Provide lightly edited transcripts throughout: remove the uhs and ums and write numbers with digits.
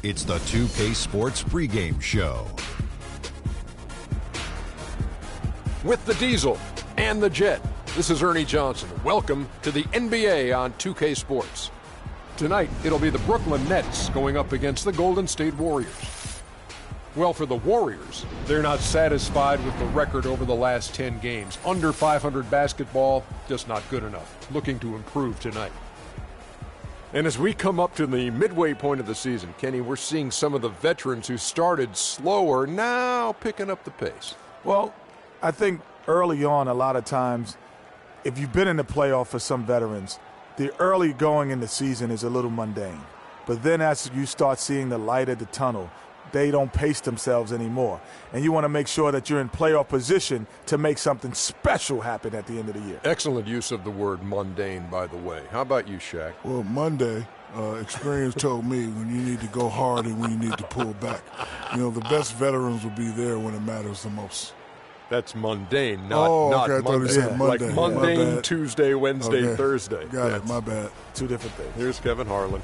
It's the 2K Sports Pregame Show. With the Diesel and the Jet, this is Ernie Johnson. Welcome to the NBA on 2K Sports. Tonight, it'll be the Brooklyn Nets going up against the Golden State Warriors. Well, for the Warriors, they're not satisfied with the record over the last 10 games. Under 500 basketball, just not good enough. Looking to improve tonight. And as we come up to the midway point of the season, Kenny, we're seeing some of the veterans who started slower now picking up the pace. Well, I think early on, a lot of times, if you've been in the playoff for some veterans, the early going in the season is a little mundane. But then as you start seeing the light at the tunnel, they don't pace themselves anymore. And you want to make sure that you're in playoff position to make something special happen at the end of the year. Excellent use of the word mundane, by the way. How about you, Shaq? Well, Monday, experience told me when you need to go hard and when you need to pull back. You know, the best veterans will be there when it matters the most. That's mundane, not Monday. Yeah, Monday. Like mundane, Tuesday, Wednesday, Thursday. Got it, my bad. Two different things. Here's Kevin Harlan.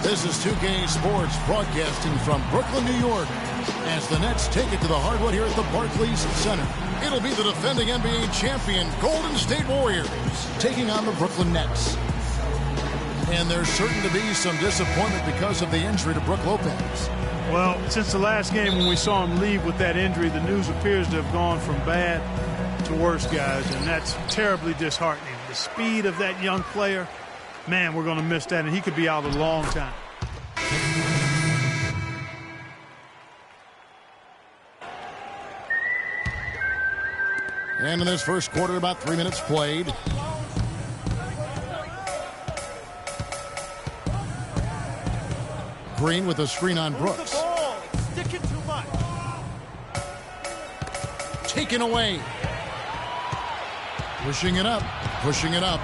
This is 2K Sports broadcasting from Brooklyn, New York, as the Nets take it to the hardwood here at the Barclays Center. It'll be the defending NBA champion Golden State Warriors taking on the Brooklyn Nets. And there's certain to be some disappointment because of the injury to Brook Lopez. Well, since the last game when we saw him leave with that injury, the news appears to have gone from bad to worse, guys, and that's terribly disheartening. The speed of that young player, man, we're going to miss that, and he could be out a long time. And in this first quarter, about 3 minutes played. Green with a screen on Brooks. Taken away. Pushing it up. Pushing it up.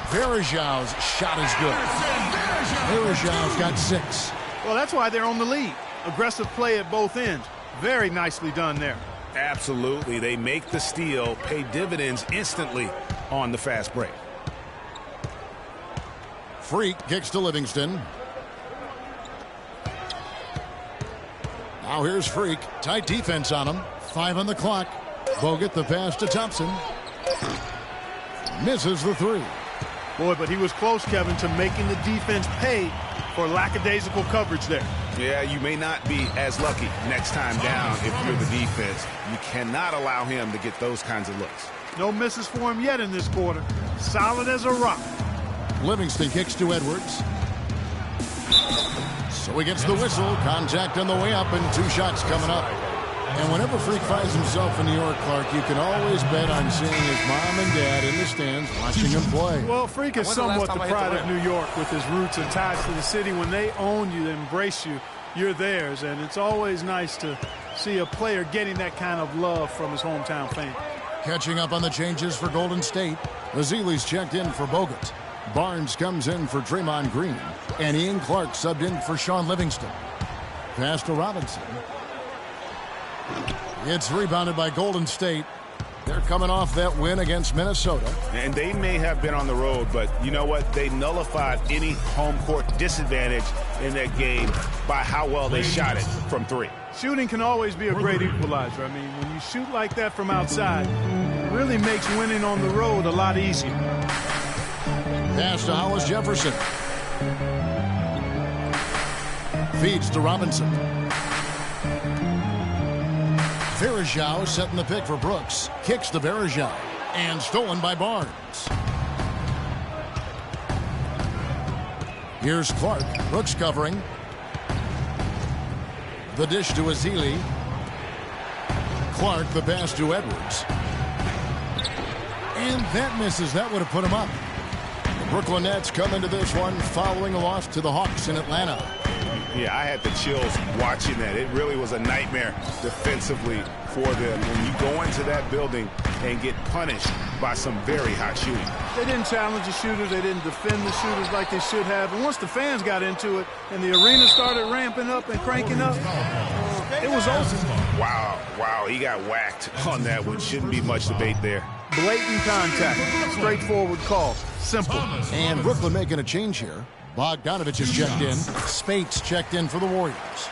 Verajau's shot is good. Verajau's got 6. Well, that's why they're on the lead. Aggressive play at both ends. Very nicely done there. Absolutely. They make the steal, pay dividends instantly on the fast break. Freak kicks to Livingston. Now here's Freak. Tight defense on him. 5 on the clock. Bogut the pass to Thompson. Misses the 3. Boy, but he was close, Kevin, to making the defense pay for lackadaisical coverage there. Yeah, you may not be as lucky next time down if you're the defense. You cannot allow him to get those kinds of looks. No misses for him yet in this quarter. Solid as a rock. Livingston kicks to Edwards. So he gets the whistle. Contact on the way up and 2 shots coming up. And whenever Freak finds himself in New York, Clark, you can always bet on seeing his mom and dad in the stands watching him play. Well, Freak is somewhat the pride of New York with his roots and ties to the city. When they own you, they embrace you, you're theirs. And it's always nice to see a player getting that kind of love from his hometown fans. Catching up on the changes for Golden State. Azili's checked in for Bogut. Barnes comes in for Draymond Green. And Ian Clark subbed in for Sean Livingston. Pass to Robinson. It's rebounded by Golden State. They're coming off that win against Minnesota. And they may have been on the road, but you know what? They nullified any home court disadvantage in that game by how well they shot it from 3. Shooting can always be a great equalizer. I mean, when you shoot like that from outside, it really makes winning on the road a lot easier. Pass to Hollis Jefferson. Feeds to Robinson. Verajau setting the pick for Brooks. Kicks to Verajau. and stolen by Barnes. Here's Clark. Brooks covering. The dish to Ezeli. Clark, the pass to Edwards. And that misses. That would have put him up. The Brooklyn Nets come into this one following a loss to the Hawks in Atlanta. Yeah, I had the chills watching that. It really was a nightmare defensively for them when you go into that building and get punished by some very hot shooting. They didn't challenge the shooters. They didn't defend the shooters like they should have. And once the fans got into it and the arena started ramping up and cranking up, it was over. Wow, he got whacked on that one. Shouldn't be much debate there. Blatant contact. Straightforward call. Simple. And Brooklyn making a change here. Bogdanovich is checked in. Spates checked in for the Warriors.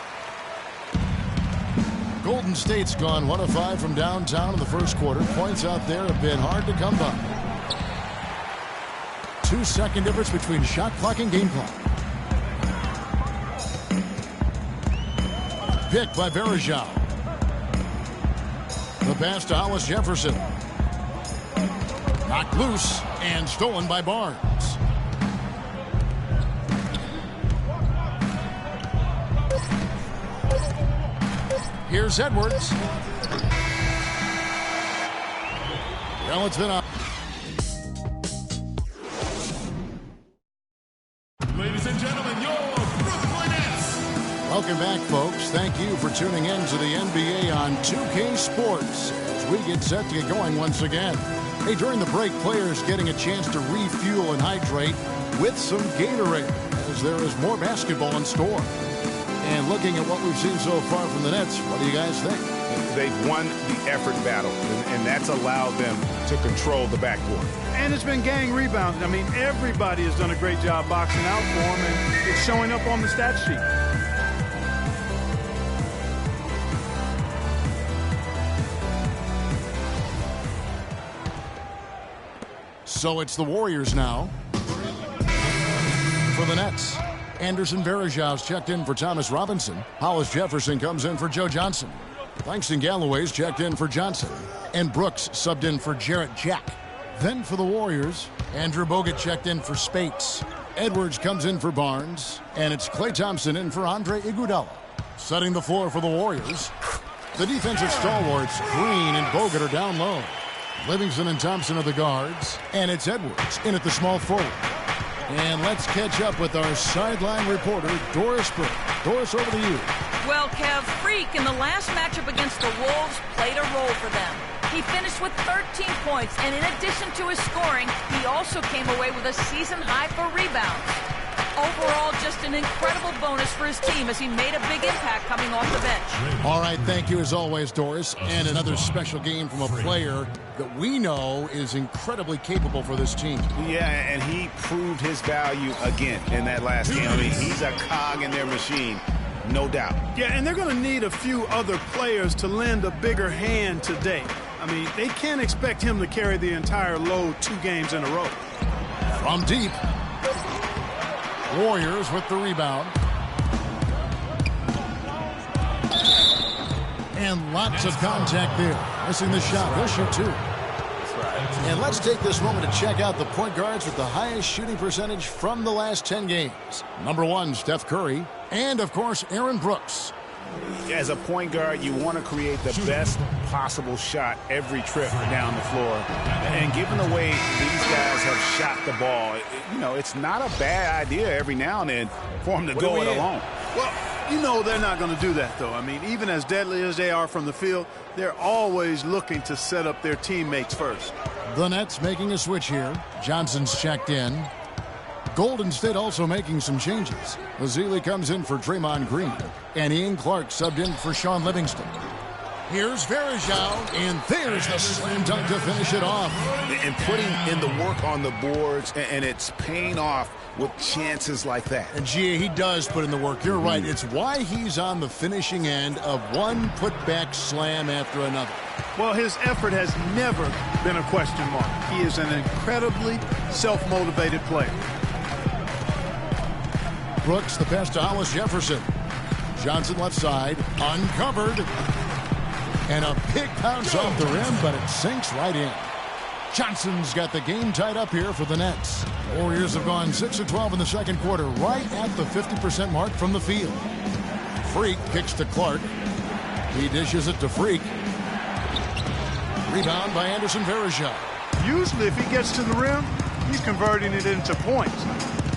Golden State's gone 1 of 5 from downtown in the first quarter. Points out there have been hard to come by. 2-second difference between shot clock and game clock. Picked by Varejao. The pass to Hollis Jefferson. Knocked loose and stolen by Barnes. Here's Edwards. Well, it's been up. Ladies and gentlemen, your Brooklyn Nets. Welcome back, folks. Thank you for tuning in to the NBA on 2K Sports as we get set to get going once again. Hey, during the break, players getting a chance to refuel and hydrate with some Gatorade as there is more basketball in store. And looking at what we've seen so far from the Nets, what do you guys think? They've won the effort battle, and that's allowed them to control the backcourt. And it's been gang rebounding. I mean, everybody has done a great job boxing out for them, and it's showing up on the stat sheet. So it's the Warriors now. For the Nets, Anderson Varejau's checked in for Thomas Robinson. Hollis Jefferson comes in for Joe Johnson. Langston Galloway's checked in for Johnson. And Brooks subbed in for Jarrett Jack. Then for the Warriors, Andrew Bogut checked in for Spates. Edwards comes in for Barnes. And it's Klay Thompson in for Andre Iguodala. Setting the floor for the Warriors, the defensive stalwarts, Green and Bogut, are down low. Livingston and Thompson are the guards. And it's Edwards in at the small forward. And let's catch up with our sideline reporter, Doris Burke. Doris, over to you. Well, Kev, Freak in the last matchup against the Wolves played a role for them. He finished with 13 points, and in addition to his scoring, he also came away with a season high for rebounds. Overall, just an incredible bonus for his team as he made a big impact coming off the bench. All right, thank you as always, Doris. And another special game from a player that we know is incredibly capable for this team. Yeah, and he proved his value again in that last game. I mean, he's a cog in their machine, no doubt. Yeah, and they're going to need a few other players to lend a bigger hand today. I mean, they can't expect him to carry the entire load 2 games in a row. From deep. Warriors with the rebound. And lots of contact there. Missing the shot. He'll shoot 2. And let's take this moment to check out the point guards with the highest shooting percentage from the last 10 games. Number 1, Steph Curry. And, of course, Aaron Brooks. As a point guard, you want to create the best possible shot every trip down the floor. And given the way these guys have shot the ball, you know, it's not a bad idea every now and then for them to go it alone. Well, you know they're not going to do that, though. I mean, even as deadly as they are from the field, they're always looking to set up their teammates first. The Nets making a switch here. Johnson's checked in. Golden State also making some changes. Ezeli comes in for Draymond Green. And Ian Clark subbed in for Sean Livingston. Here's Varejao, and there's the slam dunk to finish it off. And putting in the work on the boards, and it's paying off with chances like that. And, Gia, he does put in the work. You're right. It's why he's on the finishing end of one putback slam after another. Well, his effort has never been a question mark. He is an incredibly self-motivated player. Brooks, the pass to Hollis Jefferson. Johnson left side, uncovered. And a big bounce off the rim, but it sinks right in. Johnson's got the game tied up here for the Nets. Warriors have gone 6 of 12 in the second quarter, right at the 50% mark from the field. Freak kicks to Clark. He dishes it to Freak. Rebound by Anderson Varejao. Usually if he gets to the rim, he's converting it into points.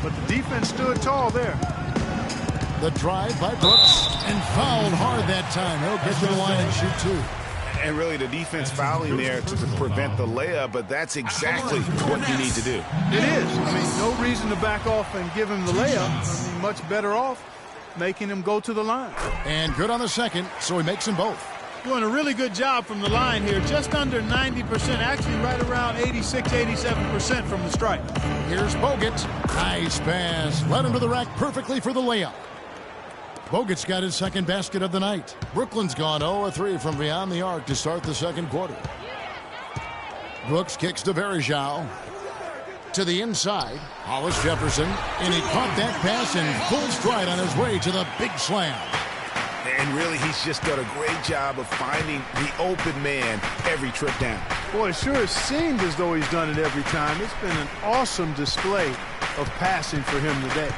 But the defense stood tall there. The drive by Brooks, and fouled hard that time. He'll get to the line and shoot two. And really the defense fouling there to prevent the layup, but that's exactly what you need to do. It is. I mean, no reason to back off and give him the layup. I mean, much better off making him go to the line. And good on the second, so he makes them both. Doing a really good job from the line here. Just under 90%, actually right around 86, 87% from the stripe. Here's Bogut. Nice pass. Led him to the rack perfectly for the layup. Bogut's got his second basket of the night. Brooklyn's gone 0-3 from beyond the arc to start the second quarter. Brooks kicks to Varejao. To the inside, Hollis Jefferson, and he caught that pass in full stride on his way to the big slam. And really, he's just done a great job of finding the open man every trip down. Boy, it sure has seemed as though he's done it every time. It's been an awesome display of passing for him today.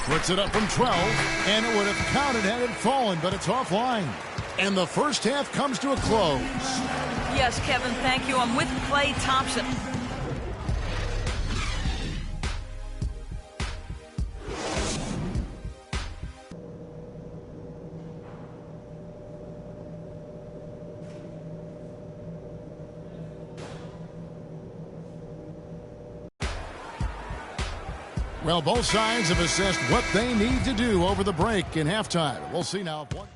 Puts it up from 12, and it would have counted had it fallen, but it's offline. And the first half comes to a close. Yes, Kevin, thank you. I'm with Klay Thompson. Well, both sides have assessed what they need to do over the break in halftime. We'll see now if one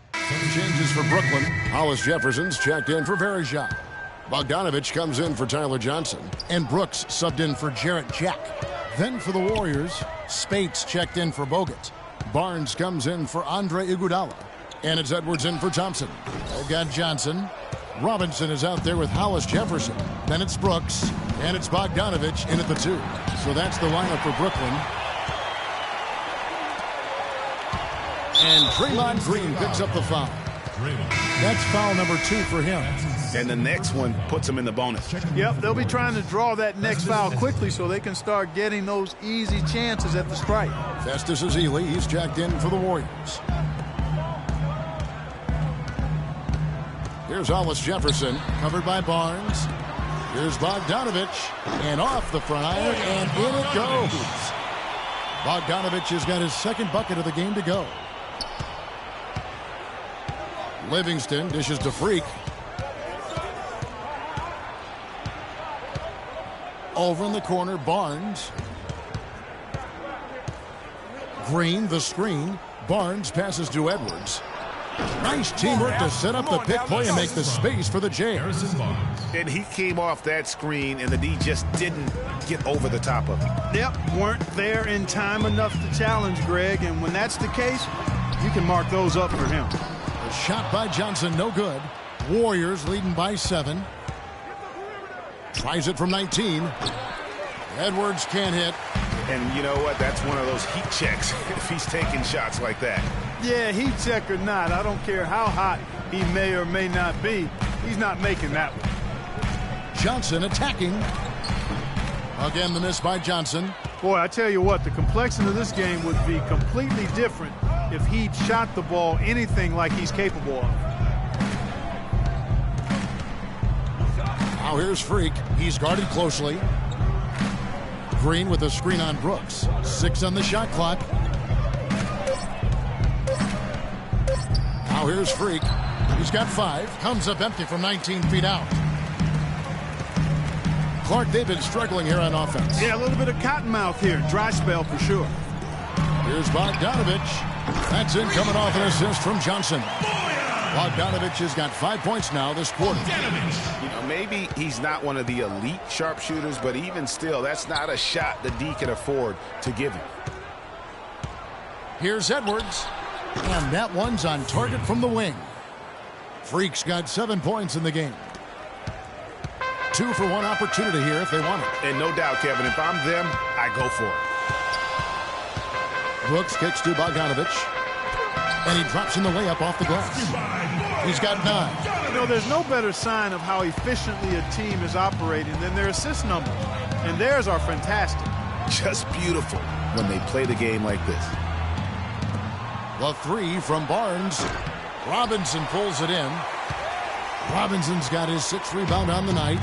changes for Brooklyn. Hollis Jefferson's checked in for Varejao. Bogdanovich comes in for Tyler Johnson. And Brooks subbed in for Jarrett Jack. Then for the Warriors, Spates checked in for Bogut. Barnes comes in for Andre Iguodala. And it's Edwards in for Thompson. Got Johnson. Robinson is out there with Hollis Jefferson. Then it's Brooks. And it's Bogdanovich in at the 2. So that's the lineup for Brooklyn. And Draymond Green picks up the foul. That's foul number 2 for him. And the next one puts him in the bonus. Yep, they'll be trying to draw that next foul quickly so they can start getting those easy chances at the stripe. Festus Ezeli, he's jacked in for the Warriors. Here's Hollis Jefferson, covered by Barnes. Here's Bogdanovich, and off the front iron, and in it goes. Bogdanovich has got his second bucket of the game to go. Livingston dishes to Freak. Over in the corner, Barnes. Green, the screen. Barnes passes to Edwards. Nice teamwork to set up the pick play and make the space for the Jazz. And he came off that screen, and the D just didn't get over the top of it. Yep, weren't there in time enough to challenge Greg, and when that's the case, you can mark those up for him. A shot by Johnson, no good. Warriors leading by 7. Tries it from 19. Edwards can't hit. And you know what? That's one of those heat checks if he's taking shots like that. Yeah, heat check or not, I don't care how hot he may or may not be. He's not making that one. Johnson attacking. Again, the miss by Johnson. Boy, I tell you what, the complexion of this game would be completely different if he'd shot the ball anything like he's capable of. Now here's Freak. He's guarded closely. Green with a screen on Brooks. 6 on the shot clock. Now here's Freak. He's got 5. Comes up empty from 19 feet out. Clark, they've been struggling here on offense. Yeah, a little bit of cottonmouth here. Dry spell for sure. Here's Bogdanovich. That's in, coming off an assist from Johnson. Bogdanovich has got 5 points now this quarter. You know, maybe he's not one of the elite sharpshooters, but even still, that's not a shot the D can afford to give him. Here's Edwards. And that one's on target from the wing. Freak's got 7 points in the game. 2 for 1 opportunity here if they want it. And no doubt, Kevin, if I'm them, I go for it. Brooks kicks to Bogdanovich. And he drops in the layup off the glass. He's got 9. You know, there's no better sign of how efficiently a team is operating than their assist numbers. And theirs are fantastic. Just beautiful when they play the game like this. The 3 from Barnes. Robinson pulls it in. Robinson's got his 6th rebound on the night.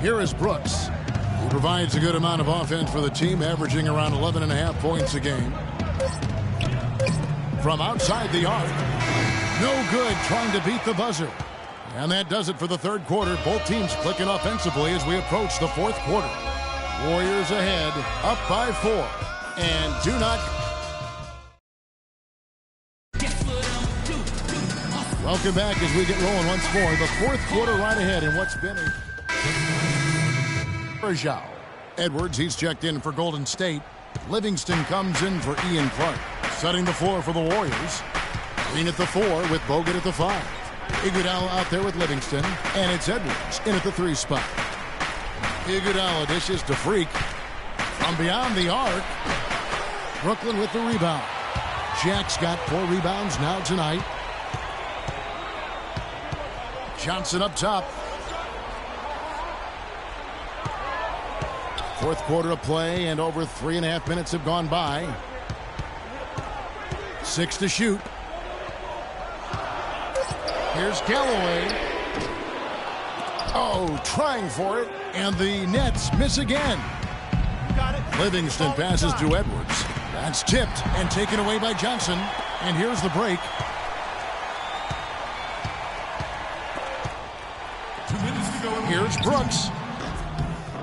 Here is Brooks. He provides a good amount of offense for the team, averaging around 11.5 points a game. From outside the arc. No good, trying to beat the buzzer. And that does it for the third quarter. Both teams clicking offensively as we approach the fourth quarter. Warriors ahead, up by 4. And do not... Welcome back as we get rolling once more. The fourth quarter right ahead in what's been a... Rajao. Edwards, he's checked in for Golden State. Livingston comes in for Ian Clark. Setting the floor for the Warriors. Green at the 4 with Bogut at the 5. Iguodala out there with Livingston. And it's Edwards in at the 3 spot. Iguodala dishes to Freak. From beyond the arc. Brooklyn with the rebound. Jack's got 4 rebounds now tonight. Johnson up top. Fourth quarter of play, and over 3.5 minutes have gone by. 6 to shoot. Here's Galloway. Oh, trying for it, and the Nets miss again. Livingston passes to Edwards. That's tipped and taken away by Johnson. And here's the break. Here's Brooks.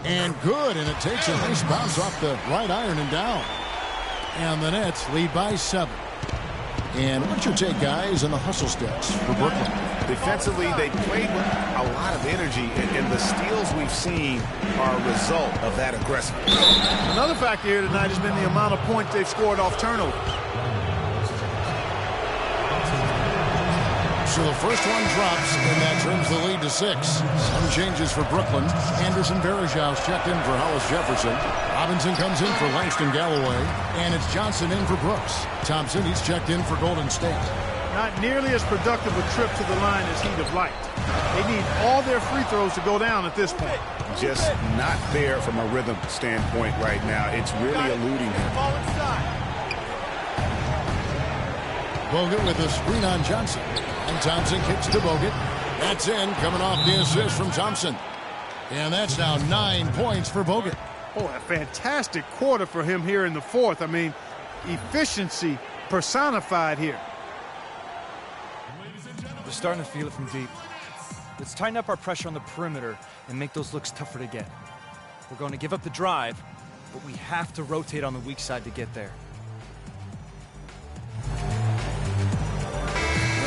And good, and it takes a nice bounce off the right iron and down. And the Nets lead by 7. And what's your take, guys, on the hustle steps for Brooklyn? Defensively, they played with a lot of energy, and the steals we've seen are a result of that aggressiveness. Another factor here tonight has been the amount of points they've scored off turnover. So the first one drops, and that turns the lead to 6. Some changes for Brooklyn. Anderson Varejau's checked in for Hollis Jefferson. Robinson comes in for Langston Galloway. And it's Johnson in for Brooks. Thompson, he's checked in for Golden State. Not nearly as productive a trip to the line as he'd have liked. They need all their free throws to go down at this point. Just not there from a rhythm standpoint right now. It's really eluding him. Bogut with a screen on Johnson. And Thompson kicks to Bogut. That's in, coming off the assist from Thompson. And that's now 9 points for Bogut. Oh, a fantastic quarter for him here in the fourth. I mean, efficiency personified here. We're starting to feel it from deep. Let's tighten up our pressure on the perimeter and make those looks tougher to get. We're going to give up the drive, but we have to rotate on the weak side to get there.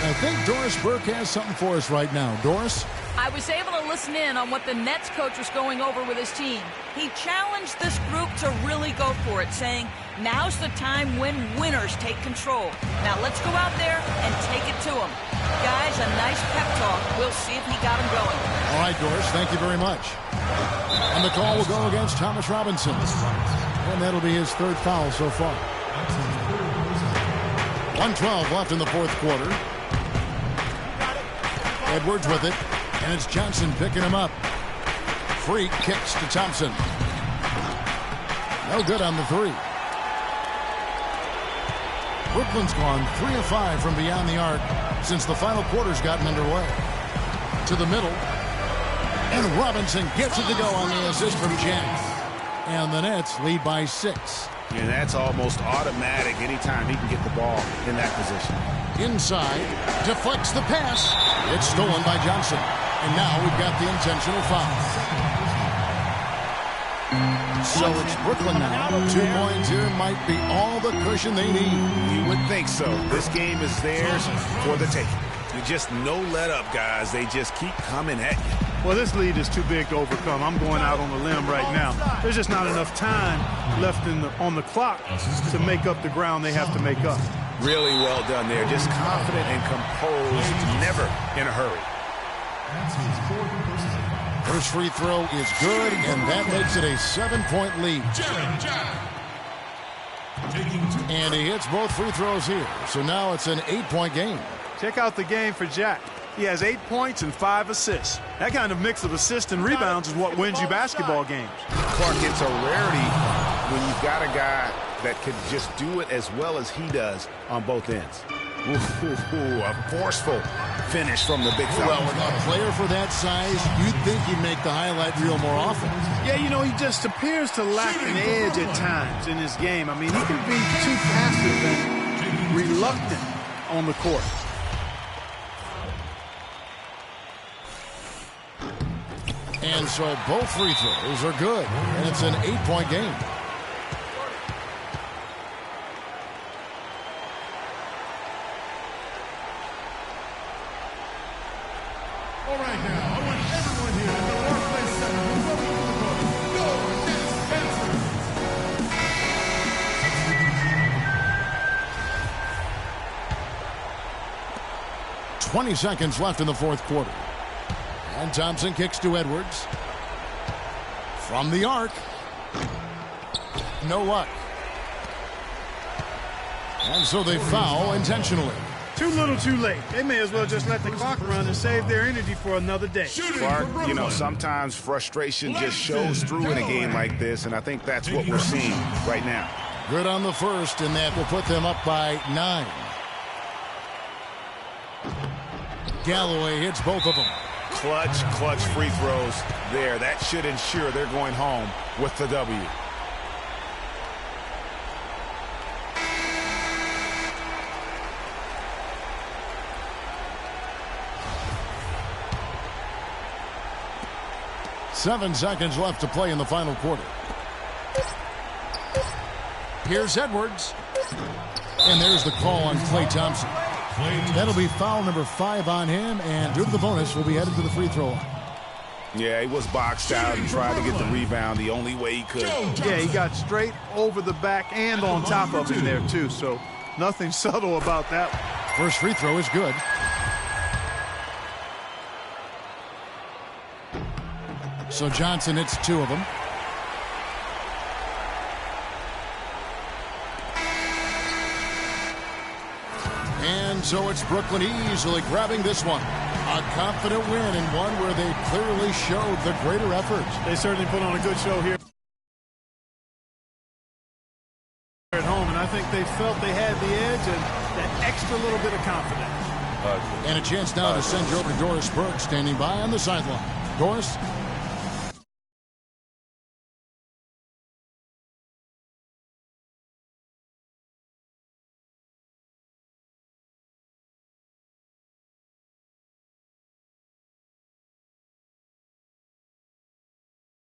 I think Doris Burke has something for us right now. Doris? I was able to listen in on what the Nets coach was going over with his team. He challenged this group to really go for it, saying, now's the time when winners take control. Now let's go out there and take it to them. Guys, a nice pep talk. We'll see if he got him going. All right, Doris, thank you very much. And the call will go against Thomas Robinson. And that'll be his 3rd foul so far. 1:12 left in the fourth quarter. Edwards with it, and it's Johnson picking him up. Freak kicks to Thompson. No good on the 3. Brooklyn's gone 3 of 5 from beyond the arc since the final quarter's gotten underway. To the middle, and Robinson gets it to go on the assist from Jack. And the Nets lead by 6. And that's almost automatic anytime he can get the ball in that position. Inside, deflects the pass. It's stolen by Johnson. And now we've got the intentional foul. So it's Brooklyn now. 2 points here might be all the cushion they need. You would think so. This game is theirs for the taking. You just no let up, guys. They just keep coming at you. Well, this lead is too big to overcome. I'm going out on the limb right now. There's just not enough time left on the clock to make up the ground they have to make up. Really well done there. Just confident and composed, never in a hurry. First free throw is good, and that makes it a 7-point lead. And he hits both free throws here. So now it's an 8-point game. Check out the game for Jack. He has 8 points and 5 assists. That kind of mix of assists and rebounds is what wins you basketball games. Clark, it's a rarity when you've got a guy that could just do it as well as he does on both ends. A forceful finish from the big fella. Well, a player for that size, you'd think he'd make the highlight reel more often. Yeah, you know, he just appears to lack an edge at times in his game. I mean, he can be too passive and reluctant on the court. And so both free throws are good, and it's an 8-point game. All right, now, I want everyone here in the Barclays Center to welcome to the court, your next 20 seconds left in the fourth quarter. And Thompson kicks to Edwards. From the arc. No luck. And so they foul intentionally. Too little, too late. They may as well just let the clock run and save their energy for another day. Clark, you know, sometimes frustration just shows through in a game like this, and I think that's what we're seeing right now. Good on the first, and that will put them up by 9. Galloway hits both of them. Clutch free throws there. That should ensure they're going home with the W. Seven seconds left to play in the final quarter. Here's Edwards. And there's the call on Klay Thompson. That'll be foul number 5 on him, and due to the bonus, will be headed to the free throw line. Yeah, he was boxed out and tried to get the rebound the only way he could. Yeah, he got straight over the back and on top of him there, too, so nothing subtle about that one. First free throw is good. So Johnson hits 2 of them. And so it's Brooklyn easily grabbing this one. A confident win, and one where they clearly showed the greater effort. They certainly put on a good show here at home, and I think they felt they had the edge and that extra little bit of confidence. And a chance now to send you over to Doris Burke, standing by on the sideline. Doris?